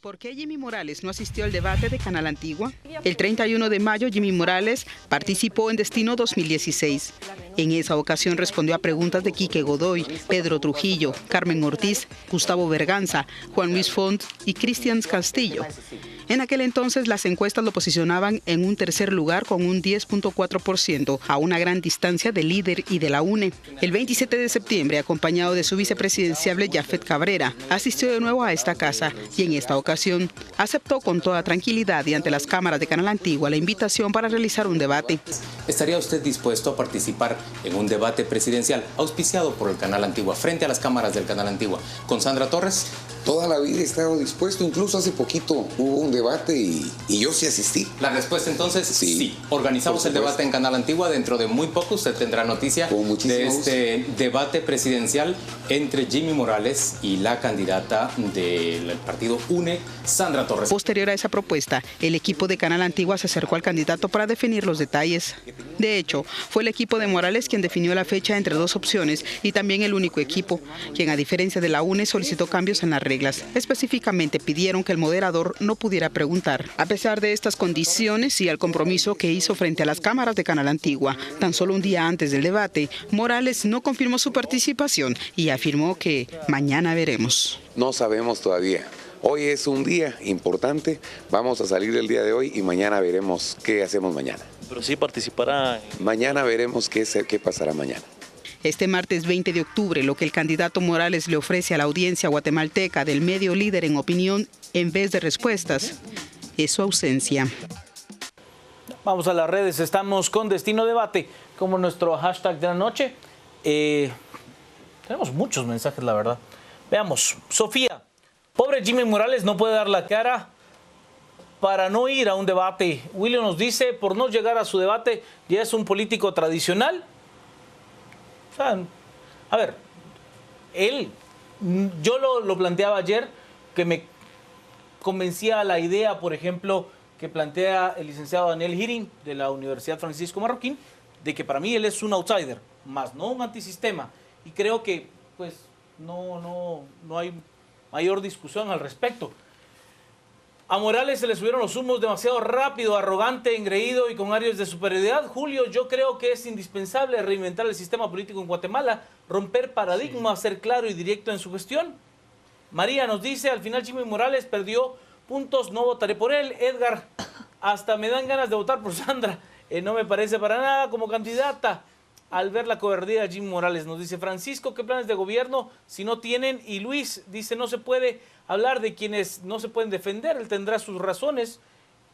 ¿Por qué Jimmy Morales no asistió al debate de Canal Antigua? El 31 de mayo, Jimmy Morales participó en Destino 2016. En esa ocasión respondió a preguntas de Quique Godoy, Pedro Trujillo, Carmen Ortiz, Gustavo Berganza, Juan Luis Font y Cristian Castillo. En aquel entonces las encuestas lo posicionaban en un tercer lugar con un 10.4%, a una gran distancia del líder y de la UNE. El 27 de septiembre, acompañado de su vicepresidenciable Jafet Cabrera, asistió de nuevo a esta casa y en esta ocasión aceptó con toda tranquilidad y ante las cámaras de Canal Antigua la invitación para realizar un debate. ¿Estaría usted dispuesto a participar en un debate presidencial auspiciado por el Canal Antigua, frente a las cámaras del Canal Antigua, con Sandra Torres? Toda la vida he estado dispuesto, incluso hace poquito hubo un debate y yo sí asistí. La respuesta entonces, sí. Organizamos el debate en Canal Antigua, dentro de muy poco usted tendrá noticia de este debate presidencial entre Jimmy Morales y la candidata del partido UNE, Sandra Torres. Posterior a esa propuesta, el equipo de Canal Antigua se acercó al candidato para definir los detalles. De hecho, fue el equipo de Morales quien definió la fecha entre dos opciones y también el único equipo, quien a diferencia de la UNE solicitó cambios en las reglas. Específicamente pidieron que el moderador no pudiera preguntar. A pesar de estas condiciones y al compromiso que hizo frente a las cámaras de Canal Antigua, tan solo un día antes del debate, Morales no confirmó su participación y afirmó que mañana veremos. No sabemos todavía. Hoy es un día importante, vamos a salir el día de hoy y mañana veremos qué hacemos mañana. Pero sí participará. Mañana veremos qué pasará mañana. Este martes 20 de octubre, lo que el candidato Morales le ofrece a la audiencia guatemalteca del medio líder en opinión en vez de respuestas es su ausencia. Vamos a las redes, estamos con Destino Debate como nuestro hashtag de la noche. Tenemos muchos mensajes, la verdad. Veamos, Sofía, pobre Jimmy Morales no puede dar la cara para no ir a un debate. William nos dice, por no llegar a su debate, ya es un político tradicional. O sea, a ver, yo lo planteaba ayer, que me convencía la idea, por ejemplo, que plantea el licenciado Daniel Hirin de la Universidad Francisco Marroquín, de que para mí él es un outsider, más no un antisistema. Y creo que pues no hay mayor discusión al respecto. A Morales se le subieron los humos demasiado rápido, arrogante, engreído y con áreas de superioridad. Julio, yo creo que es indispensable reinventar el sistema político en Guatemala, romper paradigmas, ser claro y directo en su gestión. María nos dice, al final Jimmy Morales perdió puntos, no votaré por él. Edgar, hasta me dan ganas de votar por Sandra. No me parece para nada como candidata. Al ver la cobardía de Jimmy Morales, nos dice Francisco, ¿qué planes de gobierno si no tienen? Y Luis dice, no se puede hablar de quienes no se pueden defender, él tendrá sus razones.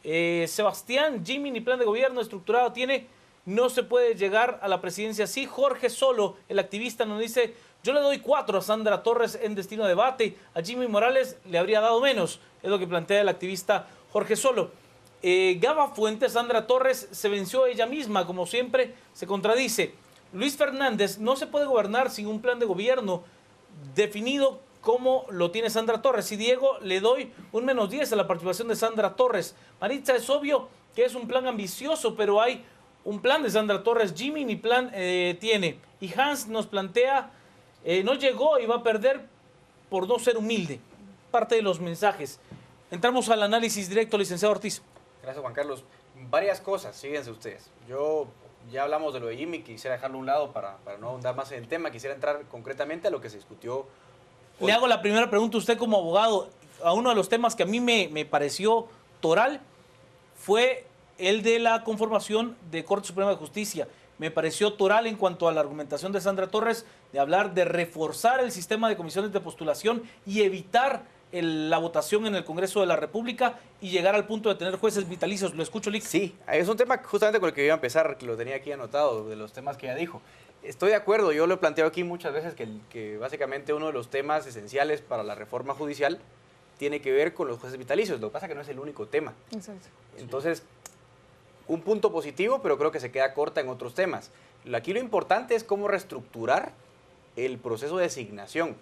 Sebastián, Jimmy ni plan de gobierno estructurado tiene, no se puede llegar a la presidencia así. Jorge Solo, el activista, nos dice, yo le doy 4 a Sandra Torres en Destino Debate, a Jimmy Morales le habría dado menos, es lo que plantea el activista Jorge Solo. Gaba Fuentes, Sandra Torres se venció ella misma, como siempre, se contradice. Luis Fernández, no se puede gobernar sin un plan de gobierno definido como lo tiene Sandra Torres. Y Diego, le doy un -10 a la participación de Sandra Torres. Maritza, es obvio que es un plan ambicioso, pero hay un plan de Sandra Torres. Jimmy ni plan tiene. Y Hans nos plantea, no llegó y va a perder por no ser humilde. Parte de los mensajes. Entramos al análisis directo, licenciado Ortiz. Gracias, Juan Carlos. Varias cosas, síguense ustedes. Ya hablamos de lo de Jimmy, quisiera dejarlo a un lado para no ahondar más en el tema. Quisiera entrar concretamente a lo que se discutió. Le hago la primera pregunta a usted como abogado. A uno de los temas que a mí me pareció toral fue el de la conformación de Corte Suprema de Justicia. Me pareció toral en cuanto a la argumentación de Sandra Torres de hablar de reforzar el sistema de comisiones de postulación y evitar la votación en el Congreso de la República y llegar al punto de tener jueces vitalicios. ¿Lo escucho, Lick? Sí, es un tema justamente con el que iba a empezar, que lo tenía aquí anotado, de los temas que ella dijo. Estoy de acuerdo, yo lo he planteado aquí muchas veces, que básicamente uno de los temas esenciales para la reforma judicial tiene que ver con los jueces vitalicios. Lo que pasa es que no es el único tema. Exacto. Entonces, un punto positivo, pero creo que se queda corta en otros temas. Aquí lo importante es cómo reestructurar el proceso de designación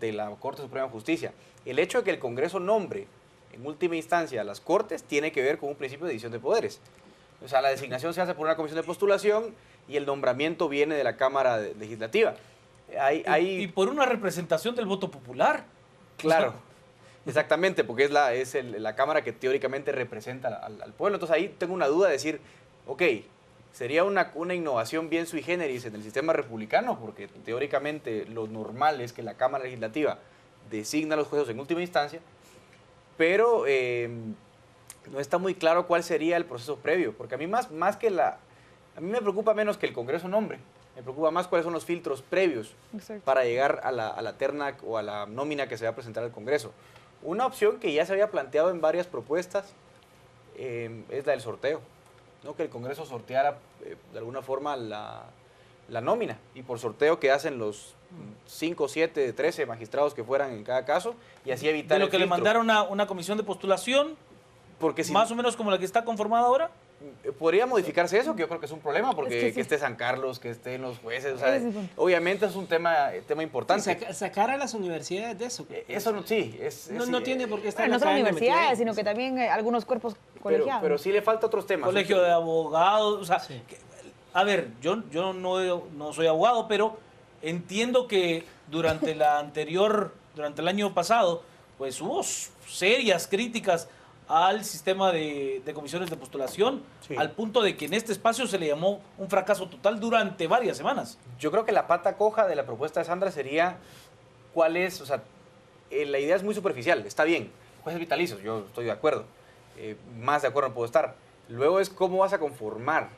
de la Corte Suprema de Justicia. El hecho de que el Congreso nombre en última instancia a las Cortes tiene que ver con un principio de división de poderes. O sea, la designación se hace por una comisión de postulación y el nombramiento viene de la Cámara Legislativa. Y por una representación del voto popular. Claro. Exactamente, porque es la Cámara que teóricamente representa al pueblo. Entonces ahí tengo una duda de decir, ok, sería una innovación bien sui generis en el sistema republicano, porque teóricamente lo normal es que la Cámara Legislativa designa a los jueces en última instancia, pero no está muy claro cuál sería el proceso previo, porque a mí a mí me preocupa menos que el Congreso nombre, me preocupa más cuáles son los filtros previos para llegar a la terna o a la nómina que se va a presentar al Congreso. Una opción que ya se había planteado en varias propuestas es la del sorteo, ¿no? Que el Congreso sorteara de alguna forma la nómina, y por sorteo que hacen los 5, 7, 13 magistrados que fueran en cada caso, y así evitar de lo el que filtro. le mandaron a una comisión de postulación, porque si, más o menos como la que está conformada ahora. podría modificarse eso, que yo creo que es un problema, porque Es que sí. que esté San Carlos, que estén los jueces, o sea, obviamente es un tema importante. Sacar a las universidades de eso. Eso no, sí, No tiene por qué estar No solo la academia metida universidades, ahí. sino que también algunos cuerpos colegiados. pero sí le falta otros temas. Colegio de abogados, o sea, Sí. a ver, yo no soy abogado, pero entiendo que durante el año pasado, pues hubo serias críticas al sistema de comisiones de postulación, Sí. al punto de que en este espacio se le llamó un fracaso total durante varias semanas. Yo creo que la pata coja de la propuesta de Sandra sería cuál es, o sea, la idea es muy superficial, está bien, jueces vitalicios, yo estoy de acuerdo, más de acuerdo no puedo estar. Luego es cómo vas a conformar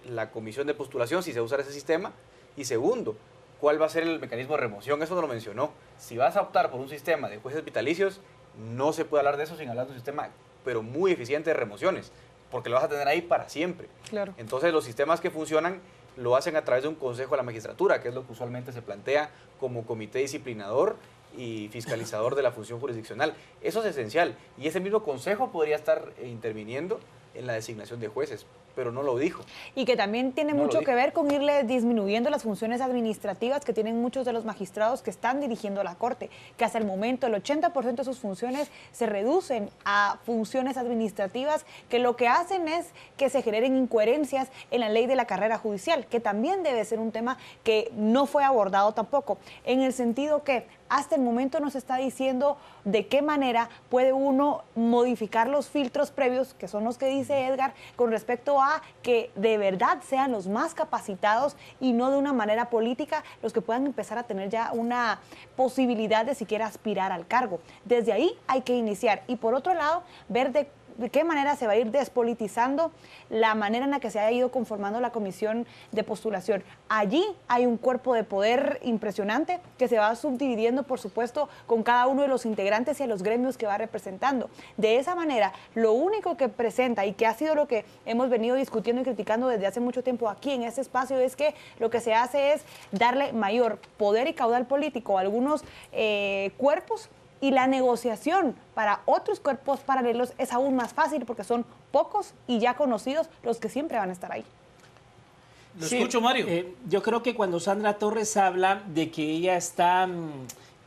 la comisión de postulación si se usa ese sistema, y segundo, cuál va a ser el mecanismo de remoción, eso no lo mencionó. Si vas a optar por un sistema de jueces vitalicios, no se puede hablar de eso sin hablar de un sistema, pero muy eficiente de remociones, porque lo vas a tener ahí para siempre. Claro. Entonces los sistemas que funcionan lo hacen a través de un consejo de la magistratura, que es lo que usualmente se plantea como comité disciplinador y fiscalizador de la función jurisdiccional. Eso es esencial, y ese mismo consejo podría estar interviniendo en la designación de jueces, pero no lo dijo. Y que también tiene No lo mucho dijo. que ver con irle disminuyendo las funciones administrativas que tienen muchos de los magistrados que están dirigiendo la Corte, que hasta el momento el 80% de sus funciones se reducen a funciones administrativas, que lo que hacen es que se generen incoherencias en la ley de la carrera judicial, que también debe ser un tema que no fue abordado tampoco, en el sentido que hasta el momento nos está diciendo de qué manera puede uno modificar los filtros previos, que son los que dice Edgar, con respecto a que de verdad sean los más capacitados y no de una manera política los que puedan empezar a tener ya una posibilidad de siquiera aspirar al cargo. Desde ahí hay que iniciar, y por otro lado, ver de qué manera se va a ir despolitizando la manera en la que se ha ido conformando la comisión de postulación. Allí hay un cuerpo de poder impresionante que se va subdividiendo, por supuesto, con cada uno de los integrantes y a los gremios que va representando. De esa manera, lo único que presenta y que ha sido lo que hemos venido discutiendo y criticando desde hace mucho tiempo aquí en este espacio es que lo que se hace es darle mayor poder y caudal político a algunos cuerpos, y la negociación para otros cuerpos paralelos es aún más fácil porque son pocos y ya conocidos los que siempre van a estar ahí. Lo escucho, Mario. Yo creo que cuando Sandra Torres habla de que ella está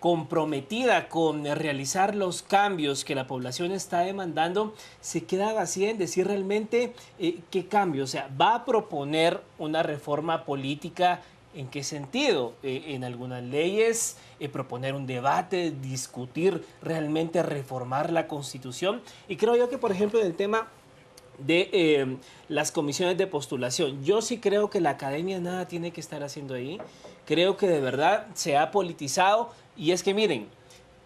comprometida con realizar los cambios que la población está demandando, se queda vacía en decir realmente qué cambio. O sea, va a proponer una reforma política. ¿En qué sentido? En algunas leyes, proponer un debate, discutir, realmente reformar la Constitución. Y creo yo que, por ejemplo, en el tema de las comisiones de postulación, yo sí creo que la academia nada tiene que estar haciendo ahí. Creo que de verdad se ha politizado. Y es que miren,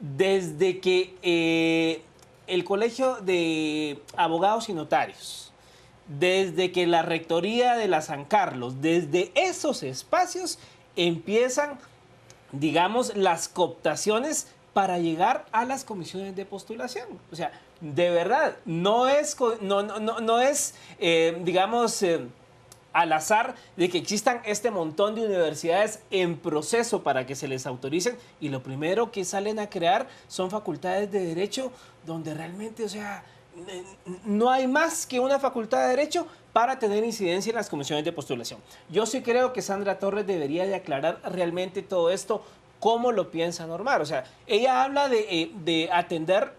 desde que el Colegio de Abogados y Notarios, desde que la Rectoría de la San Carlos, desde esos espacios empiezan, digamos, las cooptaciones para llegar a las comisiones de postulación. O sea, de verdad, no es digamos, al azar de que existan este montón de universidades en proceso para que se les autoricen, y lo primero que salen a crear son facultades de derecho donde realmente, o sea, no hay más que una facultad de Derecho para tener incidencia en las comisiones de postulación. Yo sí creo que Sandra Torres debería de aclarar realmente todo esto, cómo lo piensa normar. O sea, ella habla de atender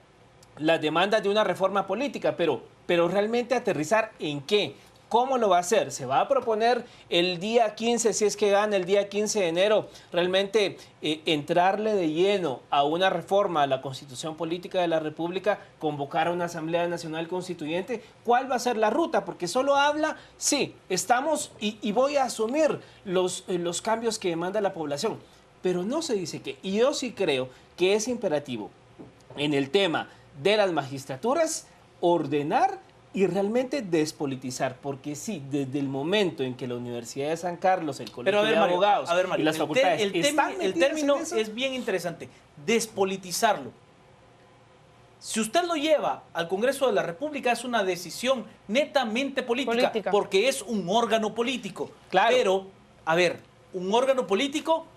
las demandas de una reforma política, pero realmente aterrizar en qué, ¿Cómo lo va a hacer? ¿Se va a proponer el día 15, si es que gana el día 15 de enero, realmente entrarle de lleno a una reforma a la Constitución Política de la República, convocar a una Asamblea Nacional Constituyente? ¿Cuál va a ser la ruta? Porque solo habla, sí, estamos y voy a asumir los cambios que demanda la población, pero no se dice qué. Y yo sí creo que es imperativo en el tema de las magistraturas ordenar y realmente despolitizar, porque sí, desde el momento en que la Universidad de San Carlos, el Colegio de Abogados y las facultades el término es bien interesante, despolitizarlo. Si usted lo lleva al Congreso de la República es una decisión netamente política. Porque es un órgano político. Claro. Pero, a ver, un órgano político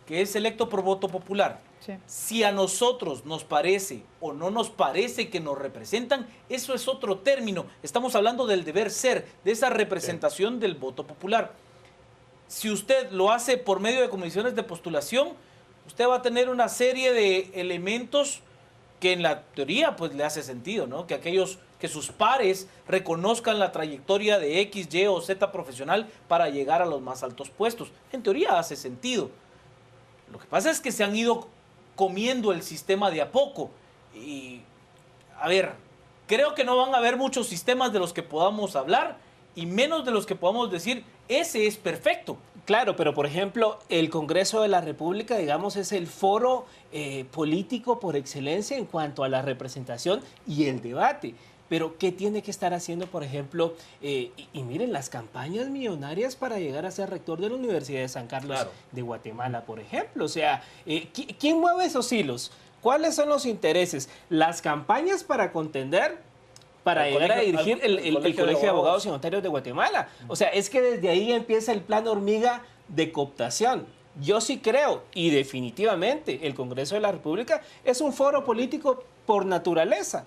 que es electo por voto popular. Sí. Si a nosotros nos parece o no nos parece que nos representan, eso es otro término. Estamos hablando del deber ser, de esa representación del voto popular. Si usted lo hace por medio de comisiones de postulación, usted va a tener una serie de elementos que en la teoría pues le hace sentido, ¿no? Que sus pares reconozcan la trayectoria de X, Y o Z profesional para llegar a los más altos puestos. En teoría hace sentido. Lo que pasa es que se han ido comiendo el sistema de a poco. Y, a ver, creo que no van a haber muchos sistemas de los que podamos hablar y menos de los que podamos decir, ese es perfecto. Claro, pero por ejemplo, el Congreso de la República, digamos, es el foro político por excelencia en cuanto a la representación y el debate. Pero, ¿qué tiene que estar haciendo, por ejemplo? Y miren, las campañas millonarias para llegar a ser rector de la Universidad de San Carlos de Guatemala, por ejemplo. O sea, ¿quién mueve esos hilos? ¿Cuáles son los intereses? Las campañas para contender, para llegar a dirigir el Colegio de Abogados y Notarios de Guatemala. O sea, es que desde ahí empieza el plan hormiga de cooptación. Yo sí creo, y definitivamente, el Congreso de la República es un foro político por naturaleza.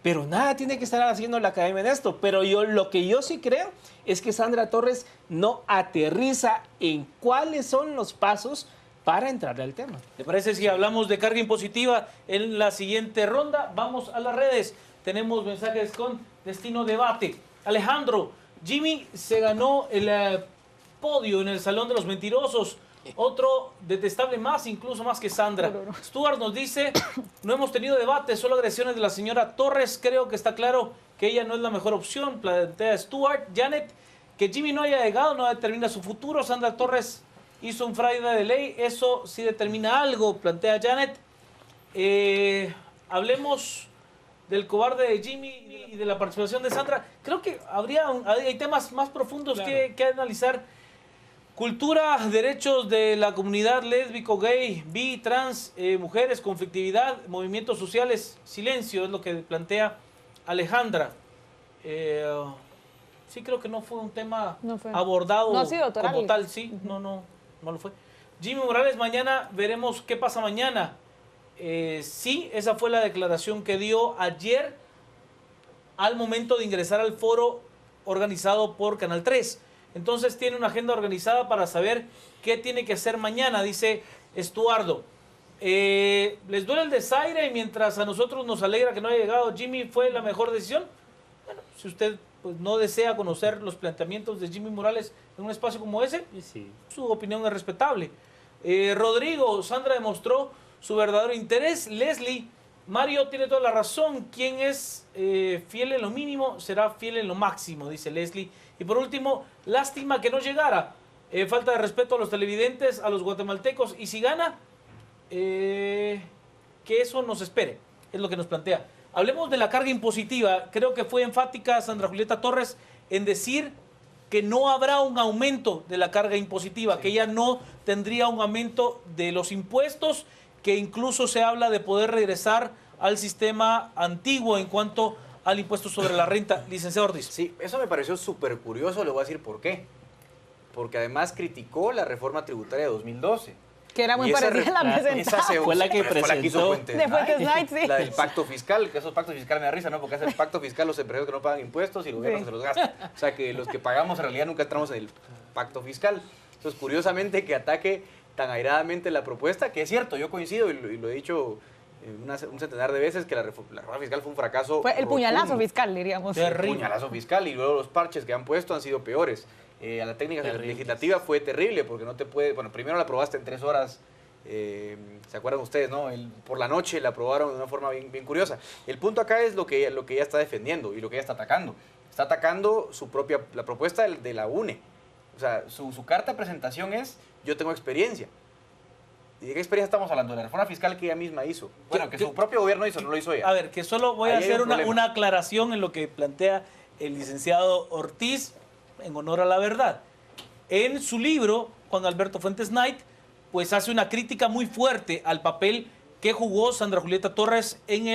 Pero nada tiene que estar haciendo la academia en esto. Pero lo que yo sí creo es que Sandra Torres no aterriza en cuáles son los pasos para entrarle al tema. ¿Te parece si hablamos de carga impositiva en la siguiente ronda? Vamos a las redes. Tenemos mensajes con destino debate. Alejandro, Jimmy se ganó el podio en el Salón de los Mentirosos. Otro detestable más, incluso más que Sandra. Stuart nos dice, no hemos tenido debate, solo agresiones de la señora Torres. Creo que está claro que ella no es la mejor opción, plantea Stuart. Janet, que Jimmy no haya llegado no determina su futuro. Sandra Torres hizo un fraude de ley, eso sí determina algo, plantea Janet. Hablemos del cobarde de Jimmy y de la participación de Sandra. Creo que hay temas más profundos que analizar. Cultura, derechos de la comunidad lésbico, gay, bi, trans, mujeres, conflictividad, movimientos sociales, silencio, es lo que plantea Alejandra. Sí, creo que no fue un tema abordado como tal, sí, no lo fue. Jimmy Morales, mañana veremos qué pasa mañana. Sí, esa fue la declaración que dio ayer al momento de ingresar al foro organizado por Canal 3. Entonces tiene una agenda organizada para saber qué tiene que hacer mañana, dice Estuardo. ¿Les duele el desaire y mientras a nosotros nos alegra que no haya llegado Jimmy fue la mejor decisión? Bueno, si usted pues, no desea conocer los planteamientos de Jimmy Morales en un espacio como ese, su opinión es respetable. Rodrigo, Sandra demostró su verdadero interés. Leslie, Mario tiene toda la razón. Quien es fiel en lo mínimo será fiel en lo máximo, dice Leslie. Y por último, lástima que no llegara. Falta de respeto a los televidentes, a los guatemaltecos. Y si gana, que eso nos espere. Es lo que nos plantea. Hablemos de la carga impositiva. Creo que fue enfática Sandra Julieta Torres en decir que no habrá un aumento de la carga impositiva, que ella no tendría un aumento de los impuestos, que incluso se habla de poder regresar al sistema antiguo en cuanto al impuesto sobre la renta. Licenciado Ortiz. Sí, eso me pareció súper curioso, le voy a decir por qué. Porque además criticó la reforma tributaria de 2012. Que era muy parecida a la presentada. Fue la que presentó. De Fuentes Night, sí. La del pacto fiscal, que esos pactos fiscales me da risa, ¿no? Porque hace el pacto fiscal los empresarios que no pagan impuestos y los gobiernos se los gastan. O sea que los que pagamos en realidad nunca entramos en el pacto fiscal. Entonces, curiosamente, que ataque tan airadamente la propuesta, que es cierto, yo coincido y lo he dicho un centenar de veces que la reforma fiscal fue un fracaso. Fue el puñalazo fiscal, diríamos. El puñalazo fiscal, y luego los parches que han puesto han sido peores. A la técnica legislativa fue terrible porque no te puede... Bueno, primero la aprobaste en 3 horas, ¿se acuerdan ustedes, no? Por la noche la aprobaron de una forma bien curiosa. El punto acá es lo que ella está defendiendo y lo que ella está atacando. Está atacando la propuesta de la UNE. O sea, su carta de presentación es: yo tengo experiencia. ¿Y de qué experiencia estamos hablando? De la reforma fiscal que ella misma hizo. Bueno, que su propio gobierno hizo, no lo hizo ella. A ver, que solo voy a hacer una aclaración en lo que plantea el licenciado Ortiz, en honor a la verdad. En su libro, Juan Alberto Fuentes Knight, pues hace una crítica muy fuerte al papel que jugó Sandra Julieta Torres en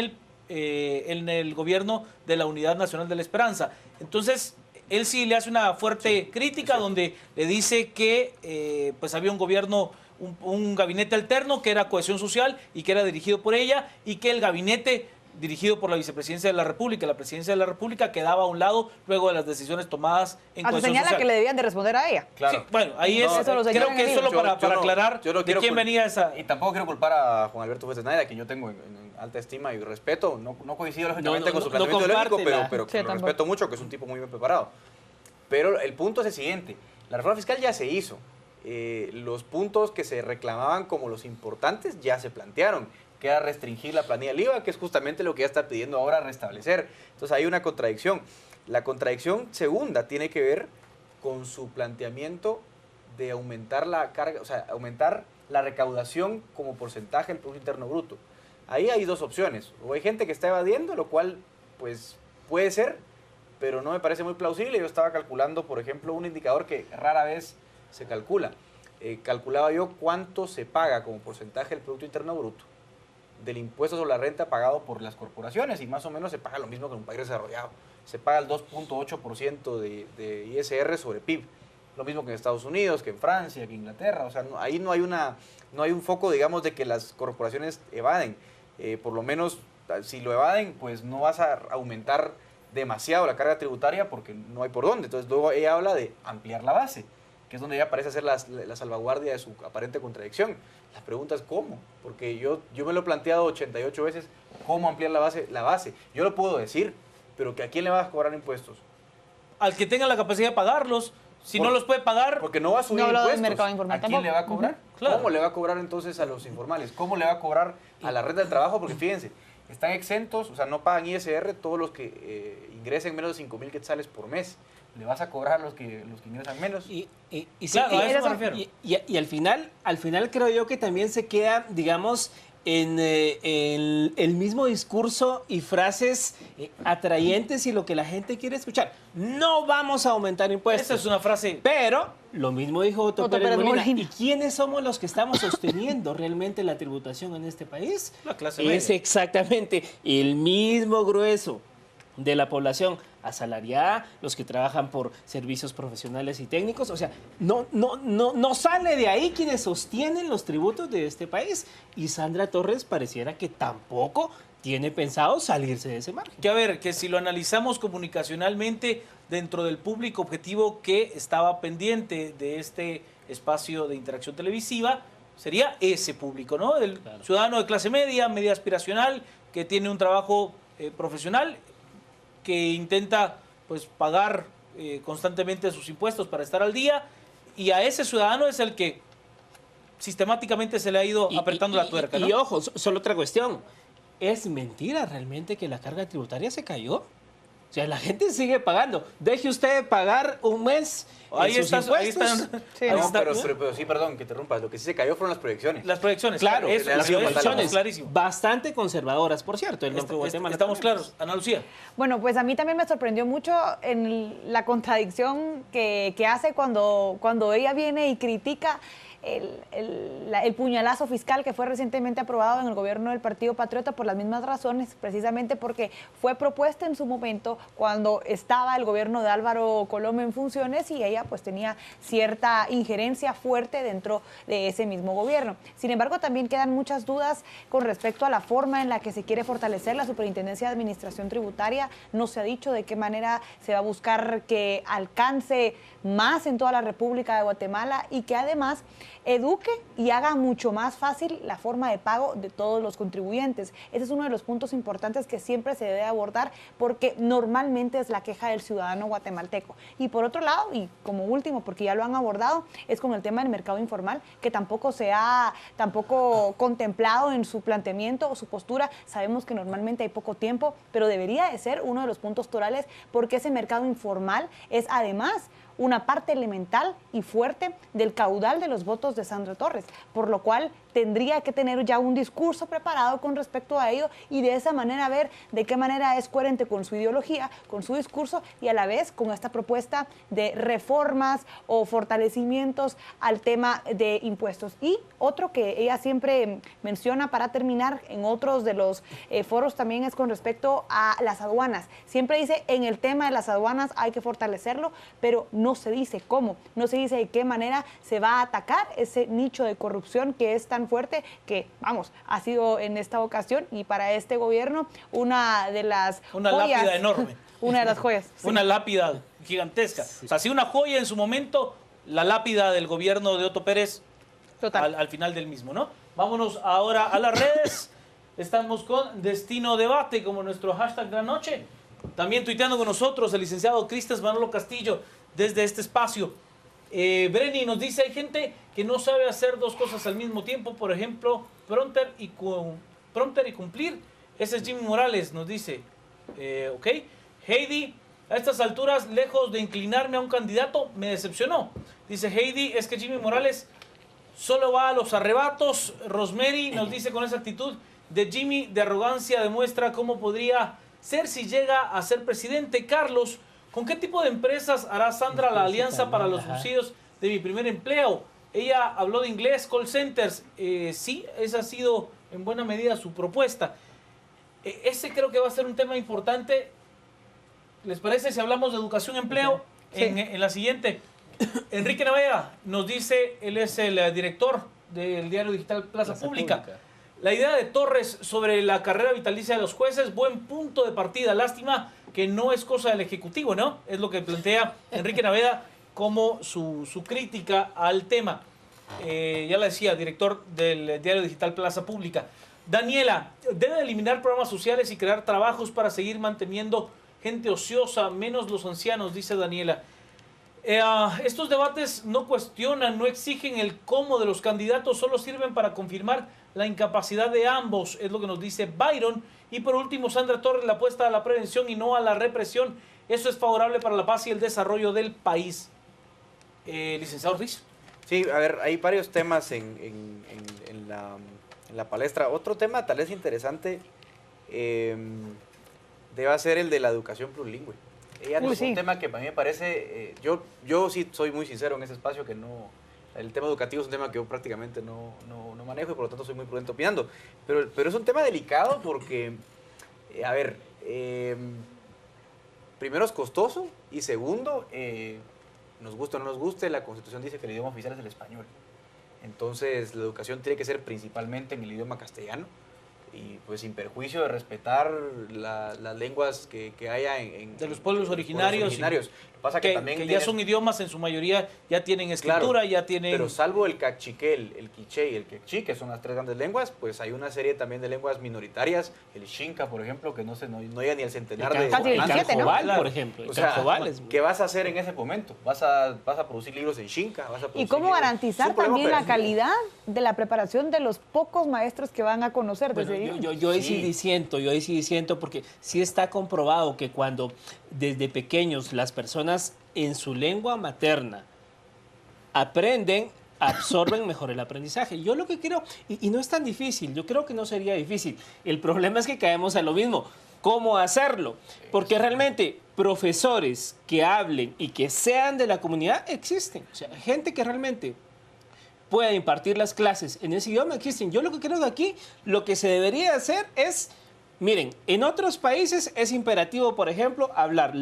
el gobierno de la Unidad Nacional de la Esperanza. Entonces, él sí le hace una fuerte crítica donde le dice que pues había un gobierno, un gabinete alterno que era Cohesión Social y que era dirigido por ella, y que el gabinete dirigido por la Vicepresidencia de la República, la Presidencia de la República, quedaba a un lado luego de las decisiones tomadas en Cohesión señala Social. que le debían de responder a ella. Claro. Sí, bueno, ahí es, creo que es solo para aclarar de quién venía esa... Y tampoco quiero culpar a Juan Alberto Fuentes Knight, a quien yo tengo en alta estima y respeto. No coincido lógicamente con su planteamiento ideológico, pero lo respeto mucho, que es un tipo muy bien preparado. Pero el punto es el siguiente: la reforma fiscal ya se hizo. Los puntos que se reclamaban como los importantes ya se plantearon, que era restringir la planilla del IVA, que es justamente lo que ella está pidiendo ahora restablecer. Entonces hay una contradicción. La contradicción segunda tiene que ver con su planteamiento de aumentar la carga, o sea, aumentar la recaudación como porcentaje del Producto Interno Bruto. Ahí hay 2 opciones. O hay gente que está evadiendo, lo cual pues puede ser, pero no me parece muy plausible. Yo estaba calculando, por ejemplo, un indicador que rara vez se calcula. Calculaba yo cuánto se paga como porcentaje del Producto Interno Bruto del impuesto sobre la renta pagado por las corporaciones, y más o menos se paga lo mismo que en un país desarrollado. Se paga el 2.8% de ISR sobre PIB. Lo mismo que en Estados Unidos, que en Francia, que en Inglaterra. O sea, ahí no hay un foco, digamos, de que las corporaciones evaden. Por lo menos, si lo evaden, pues no vas a aumentar demasiado la carga tributaria porque no hay por dónde. Entonces, luego ella habla de ampliar la base, que es donde ella parece hacer la salvaguardia de su aparente contradicción. La pregunta es ¿cómo? Porque yo me lo he planteado 88 veces, ¿cómo ampliar la base? Yo lo puedo decir, pero ¿a quién le vas a cobrar impuestos? Al que tenga la capacidad de pagarlos. Si no los puede pagar... Porque no va a subir impuestos. Mercado informal, ¿A quién le va a cobrar? Claro. ¿Cómo le va a cobrar entonces a los informales? ¿Cómo le va a cobrar a la renta del trabajo? Porque fíjense, están exentos, o sea, no pagan ISR todos los que ingresen menos de 5,000 quetzales por mes. Le vas a cobrar a los que ingresan menos. Y claro, a eso me refiero. Y al final creo yo que también se queda, digamos, en el mismo discurso y frases atrayentes y lo que la gente quiere escuchar. No vamos a aumentar impuestos. Esa es una frase. Pero lo mismo dijo Otto Pérez Molina. Molina. ¿Y quiénes somos los que estamos sosteniendo realmente la tributación en este país? La clase media. Es exactamente el mismo grueso de la población asalariada, los que trabajan por servicios profesionales y técnicos. O sea, no sale de ahí quienes sostienen los tributos de este país. Y Sandra Torres pareciera que tampoco tiene pensado salirse de ese margen. Que a ver, que si lo analizamos comunicacionalmente dentro del público objetivo que estaba pendiente de este espacio de interacción televisiva, sería ese público, ¿no? El ciudadano de clase media, media aspiracional, que tiene un trabajo profesional, que intenta pues pagar constantemente sus impuestos para estar al día, y a ese ciudadano es el que sistemáticamente se le ha ido apretando la tuerca, ¿no? Y ojo, solo otra cuestión. ¿Es mentira realmente que la carga tributaria se cayó? O sea, la gente sigue pagando. Deje usted de pagar un mes sus impuestos. Pero sí, perdón, que te interrumpas. Lo que sí se cayó fueron las proyecciones. Las proyecciones, claro. Las proyecciones clarísimo. Bastante conservadoras, por cierto. Estamos claros. Ana Lucía. Bueno, pues a mí también me sorprendió mucho en la contradicción que hace cuando ella viene y critica el puñalazo fiscal que fue recientemente aprobado en el gobierno del Partido Patriota por las mismas razones, precisamente porque fue propuesta en su momento cuando estaba el gobierno de Álvaro Colom en funciones y ella pues tenía cierta injerencia fuerte dentro de ese mismo gobierno. Sin embargo, también quedan muchas dudas con respecto a la forma en la que se quiere fortalecer la Superintendencia de Administración Tributaria. No se ha dicho de qué manera se va a buscar que alcance más en toda la República de Guatemala y que además eduque y haga mucho más fácil la forma de pago de todos los contribuyentes. Ese es uno de los puntos importantes que siempre se debe abordar porque normalmente es la queja del ciudadano guatemalteco. Y por otro lado, y como último, porque ya lo han abordado, es con el tema del mercado informal, que tampoco se ha contemplado en su planteamiento o su postura. Sabemos que normalmente hay poco tiempo, pero debería de ser uno de los puntos torales porque ese mercado informal es además una parte elemental y fuerte del caudal de los votos de Sandra Torres, por lo cual tendría que tener ya un discurso preparado con respecto a ello y de esa manera ver de qué manera es coherente con su ideología, con su discurso y a la vez con esta propuesta de reformas o fortalecimientos al tema de impuestos. Y otro que ella siempre menciona para terminar en otros de los foros también es con respecto a las aduanas. Siempre dice en el tema de las aduanas hay que fortalecerlo, pero no se dice cómo, no se dice de qué manera se va a atacar ese nicho de corrupción que es tan fuerte que, vamos, ha sido en esta ocasión y para este gobierno una de las una joyas, lápida enorme. Una de las joyas. Sí. Una lápida gigantesca. Sí. O sea, sí, una joya en su momento, la lápida del gobierno de Otto Pérez al final del mismo, ¿no? Vámonos ahora a las redes. Estamos con Destino Debate como nuestro hashtag de la noche. También tuiteando con nosotros el licenciado Cristes Manolo Castillo desde este espacio. Brenny nos dice, hay gente que no sabe hacer dos cosas al mismo tiempo, por ejemplo, prompter y cumplir. Ese es Jimmy Morales, nos dice. Ok. Heidi, a estas alturas, lejos de inclinarme a un candidato, me decepcionó. Dice Heidi, es que Jimmy Morales solo va a los arrebatos. Rosemary nos dice, con esa actitud de Jimmy de arrogancia demuestra cómo podría ser si llega a ser presidente. Carlos, ¿con qué tipo de empresas hará Sandra la alianza para los subsidios de mi primer empleo? Ella habló de inglés, call centers. Sí, esa ha sido en buena medida su propuesta. Ese creo que va a ser un tema importante. ¿Les parece si hablamos de educación y empleo? Sí. En la siguiente. Enrique Navega nos dice, él es el director del diario digital Plaza Pública. La idea de Torres sobre la carrera vitalicia de los jueces, buen punto de partida. Lástima que no es cosa del Ejecutivo, ¿no? Es lo que plantea Enrique Naveda como su crítica al tema. Ya le decía, director del diario digital Plaza Pública. Daniela, debe eliminar programas sociales y crear trabajos para seguir manteniendo gente ociosa, menos los ancianos, dice Daniela. Estos debates no cuestionan, no exigen el cómo de los candidatos, solo sirven para confirmar la incapacidad de ambos, es lo que nos dice Byron. Y por último, Sandra Torres, la apuesta a la prevención y no a la represión. Eso es favorable para la paz y el desarrollo del país. Licenciado Ortiz. Sí, a ver, hay varios temas en la palestra. Otro tema tal vez interesante debe ser el de la educación plurilingüe. Ella es un tema que a mí me parece, yo sí soy muy sincero en ese espacio, que no, el tema educativo es un tema que yo prácticamente no manejo y por lo tanto soy muy prudente opinando. Pero es un tema delicado porque, a ver, primero es costoso y segundo, nos guste o no nos guste, la Constitución dice que el idioma oficial es el español. Entonces la educación tiene que ser principalmente en el idioma castellano. Y pues sin perjuicio de respetar las lenguas que haya de los pueblos originarios. Pasa que también ya son idiomas en su mayoría, ya tienen escritura, claro, ya tienen... Pero salvo el cachiquel, el quiché y el quechí, que son las tres grandes lenguas, pues hay una serie también de lenguas minoritarias, el xinca, por ejemplo, que no llega ni al centenar de... El Canjobal, ¿no? Por ejemplo. O sea, ¿qué vas a hacer en ese momento? ¿Vas a producir libros en xinca? ¿Y cómo garantizar también la calidad de la preparación de los pocos maestros que van a conocer? Bueno, yo ahí sí disiento, porque sí está comprobado que cuando desde pequeños las personas en su lengua materna aprenden, absorben mejor el aprendizaje. Yo lo que creo, y no es tan difícil, yo creo que no sería difícil. El problema es que caemos a lo mismo. ¿Cómo hacerlo? Porque realmente profesores que hablen y que sean de la comunidad existen. O sea, gente que realmente pueda impartir las clases en ese idioma existen. Yo lo que creo que aquí lo que se debería hacer es... Miren, en otros países es imperativo, por ejemplo, hablar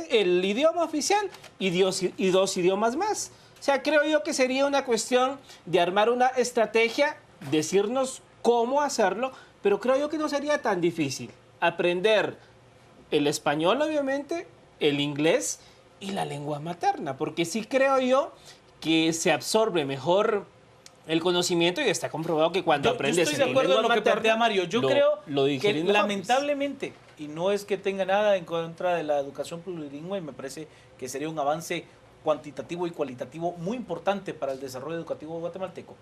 el idioma oficial y dos idiomas más. O sea, creo yo que sería una cuestión de armar una estrategia, decirnos cómo hacerlo, pero creo yo que no sería tan difícil. Aprender el español, obviamente, el inglés y la lengua materna, porque sí creo yo que se absorbe mejor el conocimiento y está comprobado que cuando aprendes yo estoy de acuerdo en lo que plantea Mario. Yo creo que lamentablemente, y no es que tenga nada en contra de la educación plurilingüe, me parece que sería un avance cuantitativo y cualitativo muy importante para el desarrollo educativo guatemalteco.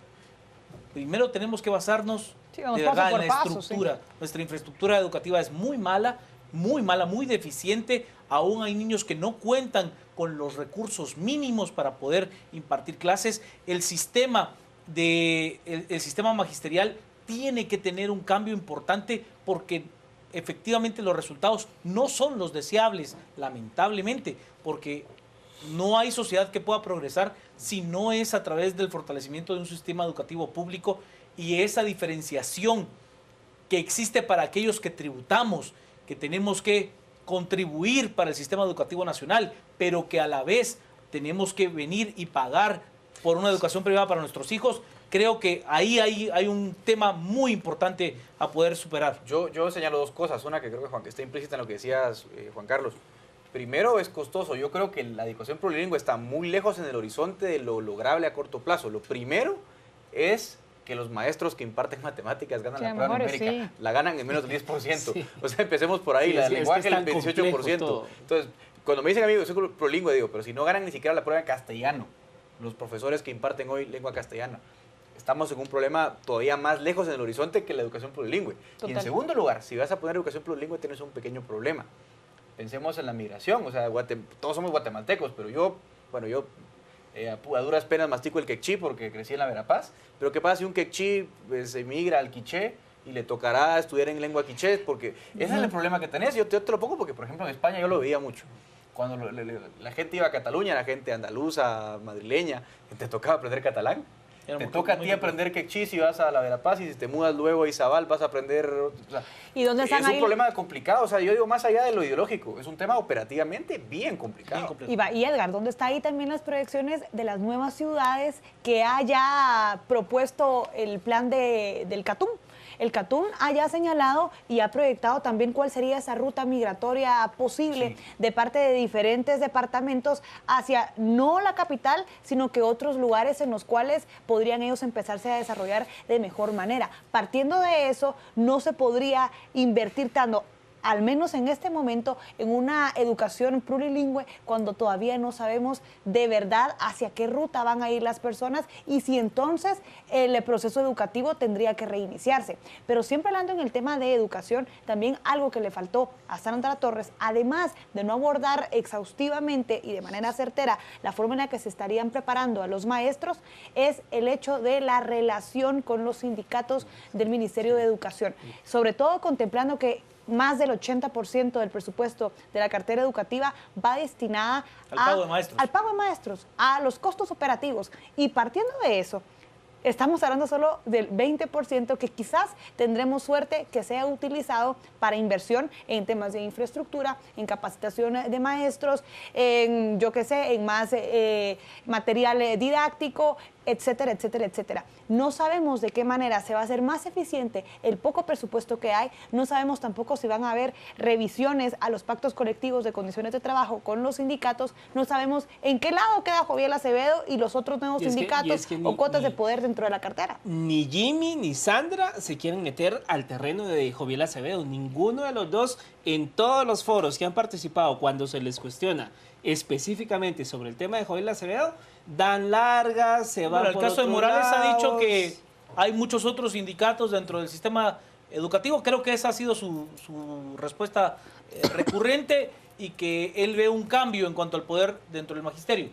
Primero tenemos que basarnos de verdad en la estructura. Sí. Nuestra infraestructura educativa es muy mala, muy deficiente. Aún hay niños que no cuentan con los recursos mínimos para poder impartir clases. El sistema magisterial tiene que tener un cambio importante porque efectivamente los resultados no son los deseables, lamentablemente, porque no hay sociedad que pueda progresar si no es a través del fortalecimiento de un sistema educativo público y esa diferenciación que existe para aquellos que tributamos, que tenemos que contribuir para el sistema educativo nacional, pero que a la vez tenemos que venir y pagar por una educación privada para nuestros hijos. Creo que ahí hay un tema muy importante a poder superar. Yo señalo dos cosas. Una que creo que está implícita en lo que decías, Juan Carlos. Primero, es costoso. Yo creo que la educación plurilingüe está muy lejos en el horizonte de lo lograble a corto plazo. Lo primero es que los maestros que imparten matemáticas ganan la prueba numérica. Sí. La ganan en menos del 10%. Sí. O sea, empecemos por ahí. La lenguaje el 18%. Entonces, cuando me dicen, amigo, yo soy plurilingüe, digo, pero si no ganan ni siquiera la prueba en castellano, los profesores que imparten hoy lengua castellana, estamos en un problema todavía más lejos en el horizonte que la educación plurilingüe. Total. Y en segundo lugar, si vas a poner educación plurilingüe, tienes un pequeño problema. Pensemos en la migración, o sea, todos somos guatemaltecos, pero yo a duras penas mastico el quechí porque crecí en la Verapaz, pero ¿qué pasa si un quechí se migra al quiché y le tocará estudiar en lengua quiché? Porque ese es el problema que tenés. Yo te lo pongo porque, por ejemplo, en España yo lo veía mucho. Cuando la gente iba a Cataluña, la gente andaluza, madrileña, te tocaba aprender catalán. Te toca a ti aprender quechí si vas a la Verapaz y si te mudas luego a Izabal vas a aprender... O sea, ¿y dónde están es un problema complicado, o sea, yo digo más allá de lo ideológico, es un tema operativamente bien complicado. Y Edgar, ¿dónde está ahí también las proyecciones de las nuevas ciudades que haya propuesto el plan del CATUM? El CATUM ha ya señalado y ha proyectado también cuál sería esa ruta migratoria posible de parte de diferentes departamentos hacia no la capital, sino que otros lugares en los cuales podrían ellos empezarse a desarrollar de mejor manera. Partiendo de eso, no se podría invertir tanto, al menos en este momento, en una educación plurilingüe cuando todavía no sabemos de verdad hacia qué ruta van a ir las personas y si entonces el proceso educativo tendría que reiniciarse. Pero siempre hablando en el tema de educación, también algo que le faltó a Sandra Torres, además de no abordar exhaustivamente y de manera certera la forma en la que se estarían preparando a los maestros, es el hecho de la relación con los sindicatos del Ministerio de Educación, sobre todo contemplando que más del 80% del presupuesto de la cartera educativa va destinada al pago de maestros, a los costos operativos. Y partiendo de eso, estamos hablando solo del 20% que quizás tendremos suerte que sea utilizado para inversión en temas de infraestructura, en capacitación de maestros, en, yo qué sé, en más material didáctico, etcétera, etcétera, etcétera. No sabemos de qué manera se va a hacer más eficiente el poco presupuesto que hay, no sabemos tampoco si van a haber revisiones a los pactos colectivos de condiciones de trabajo con los sindicatos, no sabemos en qué lado queda Joviel Acevedo y los otros nuevos sindicatos o cuotas de poder dentro de la cartera. Ni Jimmy ni Sandra se quieren meter al terreno de Joviel Acevedo, ninguno de los dos en todos los foros que han participado cuando se les cuestiona específicamente sobre el tema de Joviel Acevedo, dan largas, se van por el caso de Morales ha dicho que hay muchos otros sindicatos dentro del sistema educativo. Creo que esa ha sido su respuesta recurrente y que él ve un cambio en cuanto al poder dentro del magisterio.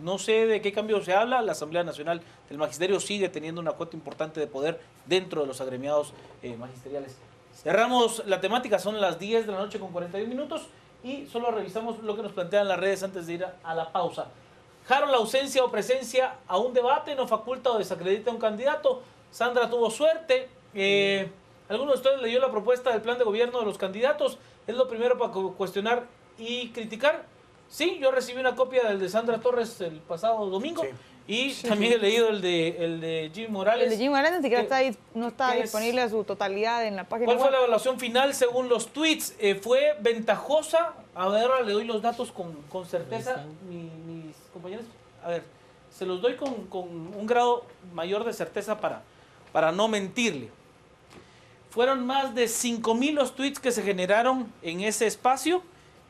No sé de qué cambio se habla. La Asamblea Nacional del Magisterio sigue teniendo una cuota importante de poder dentro de los agremiados magisteriales. Cerramos la temática, son las 10 de la noche con 41 minutos y solo revisamos lo que nos plantean las redes antes de ir a la pausa. Jaro, la ausencia o presencia a un debate no faculta o desacredita a un candidato. Sandra tuvo suerte. ¿Alguno de ustedes leyó la propuesta del plan de gobierno de los candidatos? Es lo primero para cuestionar y criticar. Sí, yo recibí una copia del de Sandra Torres el pasado domingo Y también he leído el de Jimmy Morales. El de Jimmy Morales ni siquiera no está disponible a su totalidad en la página web. ¿Cuál fue la evaluación final según los tweets? Fue ventajosa. A ver, ahora le doy los datos con certeza. Mis compañeros, a ver, se los doy con un grado mayor de certeza para no mentirle. Fueron más de 5,000 los tweets que se generaron en ese espacio.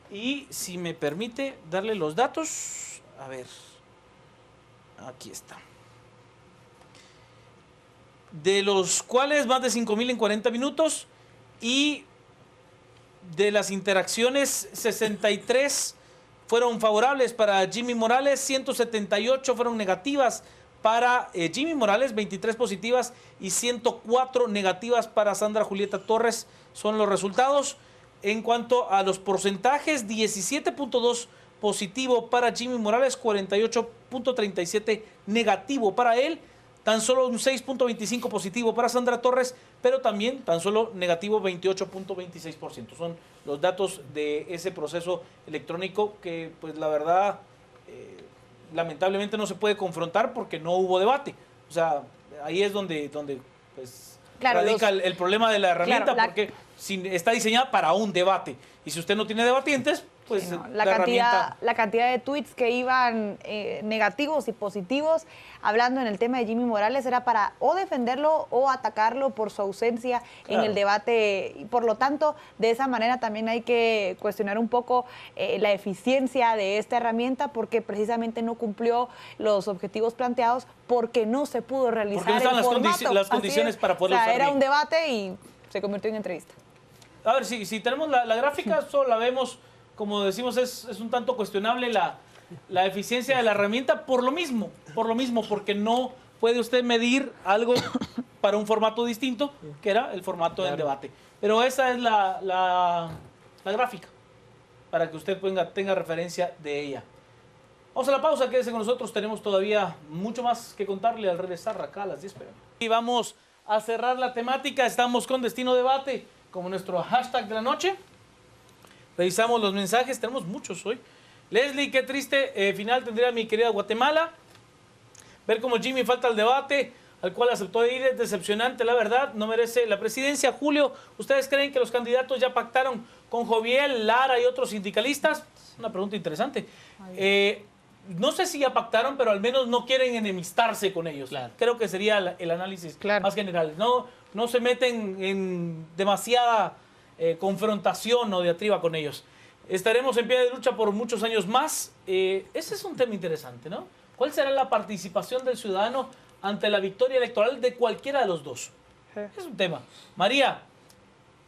Y si me permite darle los datos, a ver, aquí está. De los cuales más de 5,000 en 40 minutos y de las interacciones 63 fueron favorables para Jimmy Morales, 178 fueron negativas para Jimmy Morales, 23 positivas y 104 negativas para Sandra Julieta Torres son los resultados. En cuanto a los porcentajes, 17.2 positivo para Jimmy Morales, 48.37 negativo para él, tan solo un 6.25 positivo para Sandra Torres, pero también tan solo negativo 28.26%. Son los datos de ese proceso electrónico que, pues la verdad, lamentablemente no se puede confrontar porque no hubo debate. O sea, ahí es donde pues, claro, radica el problema de la herramienta, claro, porque está diseñada para un debate. Y si usted no tiene debatientes, pues sí, no. La cantidad de tweets que iban negativos y positivos hablando en el tema de Jimmy Morales era para o defenderlo o atacarlo por su ausencia, claro, en el debate. Y por lo tanto, de esa manera también hay que cuestionar un poco la eficiencia de esta herramienta, porque precisamente no cumplió los objetivos planteados, porque no se pudo realizar porque no estaban las condiciones para poderlo usar. Era un debate y se convirtió en entrevista. A ver, si tenemos la gráfica, solo la vemos, como decimos, es un tanto cuestionable la eficiencia de la herramienta por lo mismo, porque no puede usted medir algo para un formato distinto, que era el formato del debate. Pero esa es la gráfica, para que usted tenga referencia de ella. Vamos a la pausa, quédese con nosotros, tenemos todavía mucho más que contarle al regresar acá a las 10 p.m. Y vamos a cerrar la temática, estamos con Destino Debate, como nuestro hashtag de la noche. Revisamos los mensajes, tenemos muchos hoy. Leslie, qué triste final tendría mi querida Guatemala. Ver cómo Jimmy falta al debate, al cual aceptó ir, es decepcionante, la verdad, no merece la presidencia. Julio, ¿ustedes creen que los candidatos ya pactaron con Joviel, Lara y otros sindicalistas? Una pregunta interesante. No sé si ya pactaron, pero al menos no quieren enemistarse con ellos. Claro. Creo que sería el análisis más general. No se meten en demasiada confrontación o diatriba con ellos. Estaremos en pie de lucha por muchos años más. Ese es un tema interesante, ¿no? ¿Cuál será la participación del ciudadano ante la victoria electoral de cualquiera de los dos? Es un tema. María,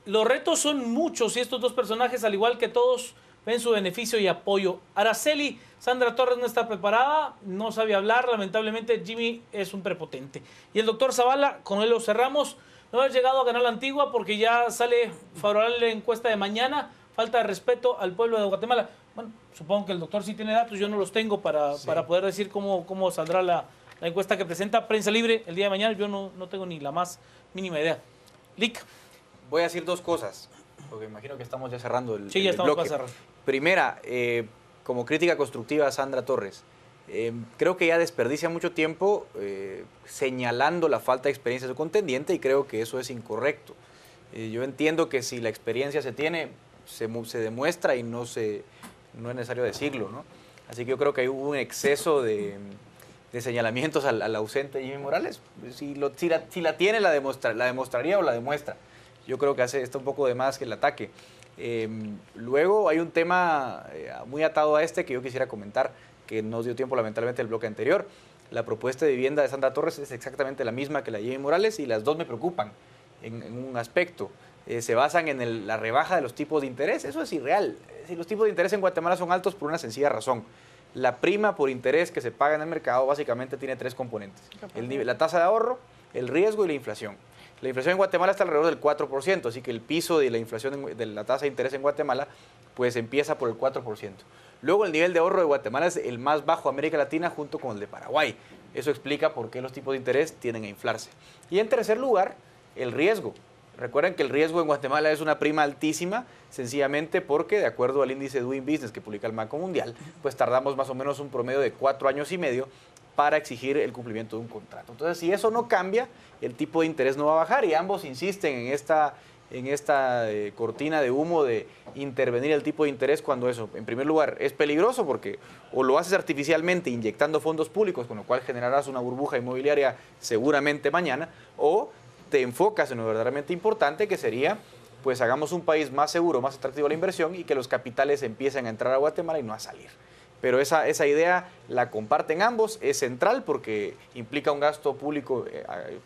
los retos son muchos y estos dos personajes, al igual que todos, ven su beneficio y apoyo. Araceli, Sandra Torres no está preparada, no sabe hablar, lamentablemente Jimmy es un prepotente. Y el doctor Zavala, con él lo cerramos, no ha llegado a ganar la Antigua porque ya sale favorable la encuesta de mañana, falta de respeto al pueblo de Guatemala. Bueno, supongo que el doctor sí tiene datos, yo no los tengo para poder decir cómo saldrá la encuesta que presenta Prensa Libre el día de mañana, yo no tengo ni la más mínima idea. Lic. Voy a decir dos cosas, porque imagino que estamos ya cerrando el Sí, ya estamos bloque. para cerrar. Primera, como crítica constructiva a Sandra Torres, creo que ella desperdicia mucho tiempo señalando la falta de experiencia de su contendiente y creo que eso es incorrecto. Yo entiendo que si la experiencia se tiene, se demuestra y no es necesario decirlo, ¿no? Así que yo creo que hubo un exceso de señalamientos al ausente Jimmy Morales. Si la tiene, la demostraría o la demuestra. Yo creo que está un poco de más que el ataque. Luego hay un tema muy atado a este que yo quisiera comentar, que nos dio tiempo lamentablemente el bloque anterior. La propuesta de vivienda de Sandra Torres es exactamente la misma que la de Jimmy Morales y las dos me preocupan en un aspecto. Se basan en la rebaja de los tipos de interés. Eso es irreal. Si los tipos de interés en Guatemala son altos por una sencilla razón. La prima por interés que se paga en el mercado básicamente tiene tres componentes. La tasa de ahorro, el riesgo y la inflación. La inflación en Guatemala está alrededor del 4%, así que el piso de la inflación de la tasa de interés en Guatemala pues empieza por el 4%. Luego el nivel de ahorro de Guatemala es el más bajo de América Latina junto con el de Paraguay. Eso explica por qué los tipos de interés tienden a inflarse. Y en tercer lugar, el riesgo. Recuerden que el riesgo en Guatemala es una prima altísima, sencillamente porque, de acuerdo al índice Doing Business que publica el Banco Mundial, pues tardamos más o menos un promedio de 4 años y medio para exigir el cumplimiento de un contrato. Entonces, si eso no cambia, el tipo de interés no va a bajar y ambos insisten en esta cortina de humo de intervenir el tipo de interés cuando eso, en primer lugar, es peligroso porque o lo haces artificialmente inyectando fondos públicos, con lo cual generarás una burbuja inmobiliaria seguramente mañana, o te enfocas en lo verdaderamente importante, que sería, pues hagamos un país más seguro, más atractivo a la inversión y que los capitales empiecen a entrar a Guatemala y no a salir. Pero esa idea la comparten ambos, es central porque implica un gasto público,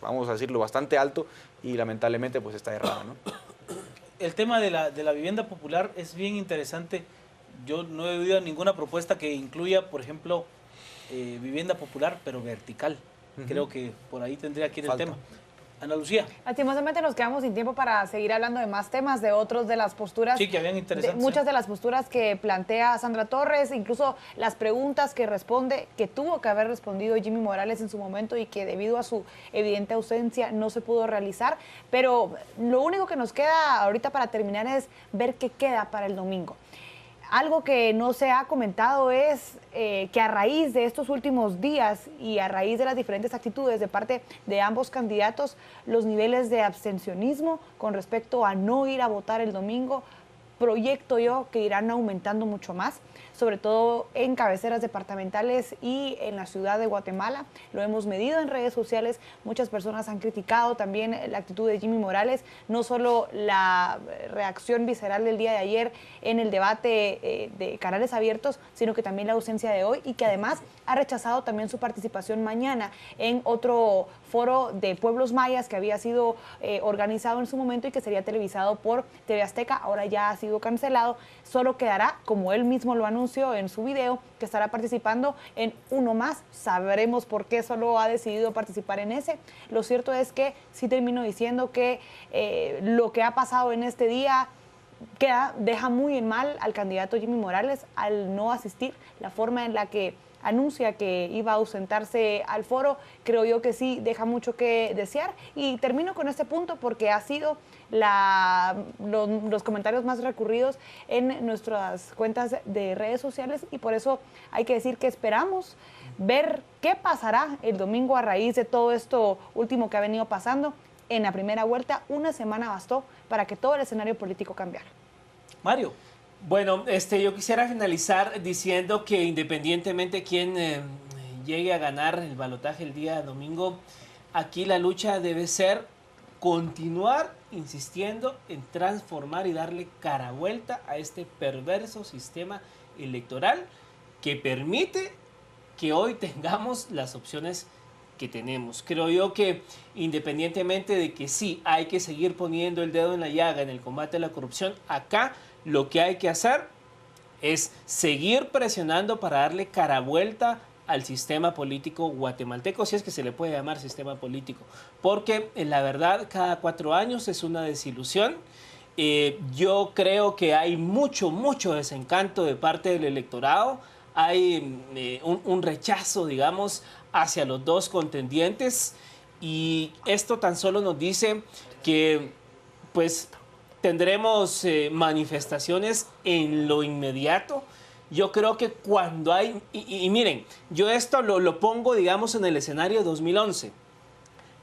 vamos a decirlo, bastante alto y lamentablemente pues está errada, ¿no? El tema de la vivienda popular es bien interesante. Yo no he oído ninguna propuesta que incluya, por ejemplo, vivienda popular, pero vertical. Creo que por ahí tendría que ir el tema. Ana Lucía. Lastimosamente nos quedamos sin tiempo para seguir hablando de más temas, de otros de las posturas. Sí, que habían interesantes. Muchas de las posturas que plantea Sandra Torres, incluso las preguntas que responde, que tuvo que haber respondido Jimmy Morales en su momento y que debido a su evidente ausencia no se pudo realizar. Pero lo único que nos queda ahorita para terminar es ver qué queda para el domingo. Algo que no se ha comentado es que a raíz de estos últimos días y a raíz de las diferentes actitudes de parte de ambos candidatos, los niveles de abstencionismo con respecto a no ir a votar el domingo, proyecto yo que irán aumentando mucho más, sobre todo en cabeceras departamentales y en la ciudad de Guatemala. Lo hemos medido en redes sociales, muchas personas han criticado también la actitud de Jimmy Morales, no solo la reacción visceral del día de ayer en el debate de canales abiertos, sino que también la ausencia de hoy y que además ha rechazado también su participación mañana en otro foro de pueblos mayas que había sido organizado en su momento y que sería televisado por TV Azteca, ahora ya ha sido cancelado. Solo quedará, como él mismo lo anunció en su video, que estará participando en uno más. Sabremos por qué solo ha decidido participar en ese. Lo cierto es que sí termino diciendo que lo que ha pasado en este día deja muy en mal al candidato Jimmy Morales al no asistir, la forma en la que anuncia que iba a ausentarse al foro, creo yo que sí deja mucho que desear. Y termino con este punto porque ha sido los comentarios más recurridos en nuestras cuentas de redes sociales y por eso hay que decir que esperamos ver qué pasará el domingo a raíz de todo esto último que ha venido pasando. En la primera vuelta, una semana bastó para que todo el escenario político cambiara. Mario. Bueno, yo quisiera finalizar diciendo que independientemente quién llegue a ganar el balotaje el día domingo, aquí la lucha debe ser continuar insistiendo en transformar y darle cara vuelta a este perverso sistema electoral que permite que hoy tengamos las opciones que tenemos. Creo yo que independientemente de que sí hay que seguir poniendo el dedo en la llaga en el combate a la corrupción, acá lo que hay que hacer es seguir presionando para darle cara vuelta al sistema político guatemalteco, si es que se le puede llamar sistema político, porque la verdad cada 4 años es una desilusión. Yo creo que hay mucho desencanto de parte del electorado, hay un rechazo, digamos, hacia los dos contendientes y esto tan solo nos dice que pues tendremos manifestaciones en lo inmediato. Yo creo que cuando hay, y miren, yo esto lo pongo, digamos, en el escenario 2011.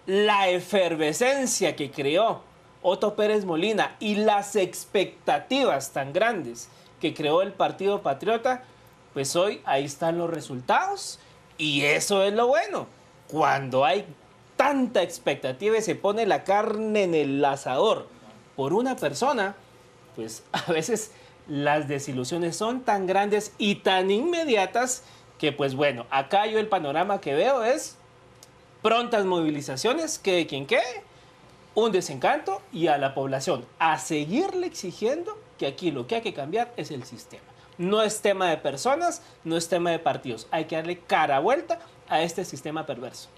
La efervescencia que creó Otto Pérez Molina y las expectativas tan grandes que creó el Partido Patriota, pues hoy ahí están los resultados y eso es lo bueno. Cuando hay tanta expectativa y se pone la carne en el asador por una persona, pues a veces las desilusiones son tan grandes y tan inmediatas que pues bueno, acá yo el panorama que veo es prontas movilizaciones, que quien quede, un desencanto y a la población a seguirle exigiendo que aquí lo que hay que cambiar es el sistema. No es tema de personas, no es tema de partidos, hay que darle cara vuelta a este sistema perverso.